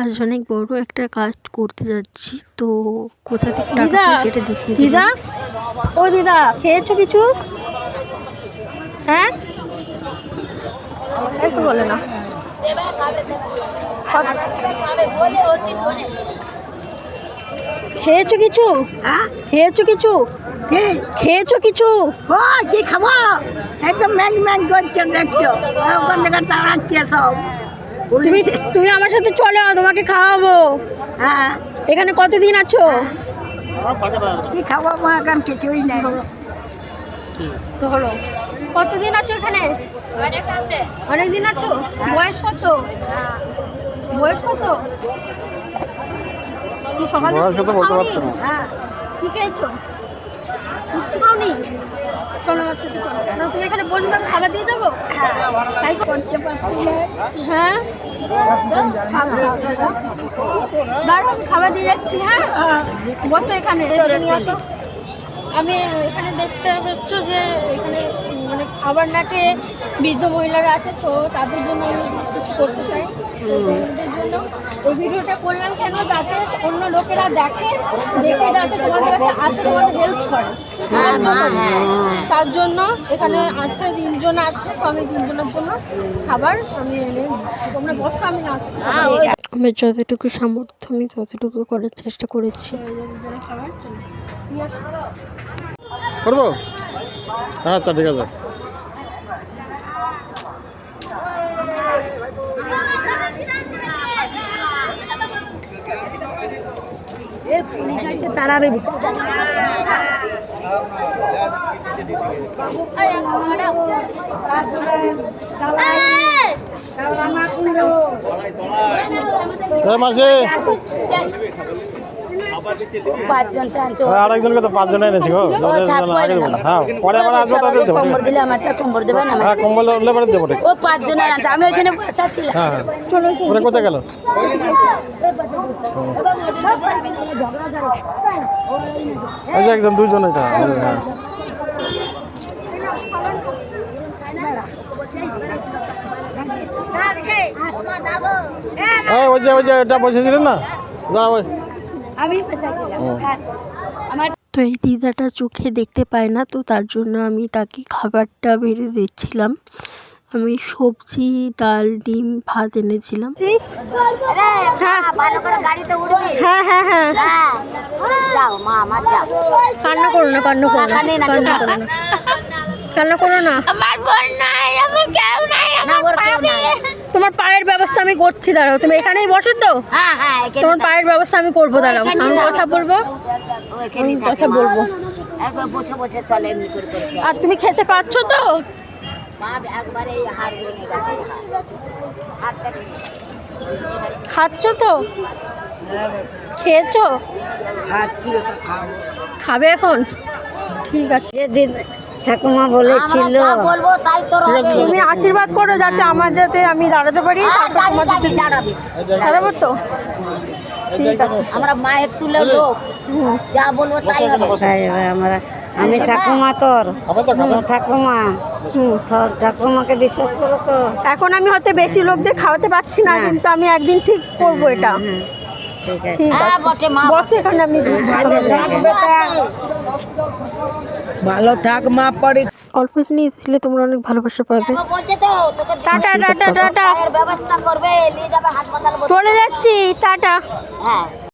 আজ অনেক বড় একটা কাজ করতে যাচ্ছি, তো কোথা থেকে টাকা পাই সেটা দেখিয়ে দিই। দিদা, ও দিদা, খেয়েছো কিছু? হ্যাঁ, একটু বলে না। খেয়েছো কিছু? খেয়েছো কিছু? খেয়েছো কিছু? ও কি খাবো? একদম ম্যাং ম্যাং করছে, দেখছো ওখান থেকে তাড়াচ্ছে সব। তুমি তুমি আমার সাথে চলো, তোমাকে খাওয়াবো। হ্যাঁ, এখানে কতদিন আছো? কি খাবো? আমার এখন কিছুই নেই। ধরো, কতদিন আছো এখানে? অনেক দিন আছো। বয়স কত? বয়স কত? কি সকালে বলতে পারছো না? হ্যাঁ, কি খেয়েছো? কিচ্ছু খাওনি? চলো আমার সাথে চলো। না, তুমি এখানে বসবে, আমি খাবার দিয়ে যাবো। তাই করতে পারছি। হ্যাঁ, দাঁড়াও, আমি খাবার দিয়ে যাচ্ছি। হ্যাঁ, বসো এখানে। আমি এখানে দেখতে পাচ্ছ যে এখানে মানে খাবার নাকে বৃদ্ধ মহিলারা আছে, তো তাদের জন্য আমি কিছু করতে চাই। ওদের জন্য এই ভিডিওটা করলাম কেন, যাতে অন্য লোকেরা দেখে যাতে তোমাদের কাছে আসে, তোমাদের হেল্প করে। তার জন্য এখানে আছে 3 জন আছে, তো আমি 3 জনের জন্য খাবার আমি এনে তোমরা বসো, আমি নাচ্ছি। আমার যতটুকু সামর্থ্য আমি ততটুকু করার চেষ্টা করেছি। খাবার করবো? আচ্ছা, ঠিক আছে। তাড়াবে মাসে আরেকজনকে তো 5 জন এনেছি গো। হ্যাঁ, পরে আবার আসবো, তাদের দেবো। কম্বর দিলে আমারটা কম্বর দেবে না? হ্যাঁ, কম্বল উঠলে পরে দেবো। ও 5 জনের আছে, আমি ওইখানে বসে ছিলাম। হ্যাঁ, ওরা কোথায় গেল? এই যে একজন, 2 জন এটা। হ্যাঁ, ওই যে ওটা বসেছিলেন না, দাঁড়াবো। আমি বসেছিলাম। আমার তো এই দিদাটা চোখে দেখতে পায় না, তো তার জন্য আমি তাকে খাবারটা বেড়ে দিচ্ছিলাম। আমি সবজি, ডাল, ডিম, ভাত এনেছিলাম। ভালো করে গাড়িতে উঠবি। হ্যাঁ হ্যাঁ হ্যাঁ, যাও মা, আমার যাও। কান্না করো না, কান্না করো না, কান্না করো না, কান্না করো না। আমার বোন নাই, আমার কেউ নাই, আমার কেউ নাই। তোমার পায়ের ব্যবস্থা আমি করছি, দাঁড়াও। তুমি এখানেই বসো তো। হ্যাঁ হ্যাঁ, তোমার পায়ের ব্যবস্থা আমি করবো, দাঁড়াও। আমি কথা বলবো, আমি কথা বলবো। একবার বসে বসে চলে এমনি করে করে। আর তুমি খেতে পাচ্ছো তো? মা একবারে এই হাড় ভেঙে গেছে। হাড়টা খাচ্ছ তো? খেয়েছো? খাচ্ছি, খাবে এখন? ঠিক আছে। যেদিন ঠাকুমা বলেছিল বলবো তাই তোর হবে। তুমি আশীর্বাদ করো যাতে আমার, যাতে আমি দাঁড়াতে পারি। দাঁড়াবো তো? ঠিক আছে। আমরা মায়ের তুলে লোক, যা বলবো তাই হবে। আমি ঠাকুমা, তোর ঠাকুমা, তোর ঠাকুমাকে বিশ্বাস করো তো। এখন আমি হয়তো বেশি লোকদের খাওয়াতে পারছি না, কিন্তু আমি একদিন ঠিক করবো এটা। ঠিক আছে, বসে এখানে। আমি ভালো থাক মা, পরে অল্প জিনিস দিলে তোমরা অনেক ভালোবাসা পাবে। টাটা টাটা টাটা, ব্যবস্থা করবে, নিয়ে যাবে হাসপাতাল। চলে যাচ্ছি, টাটা। হ্যাঁ।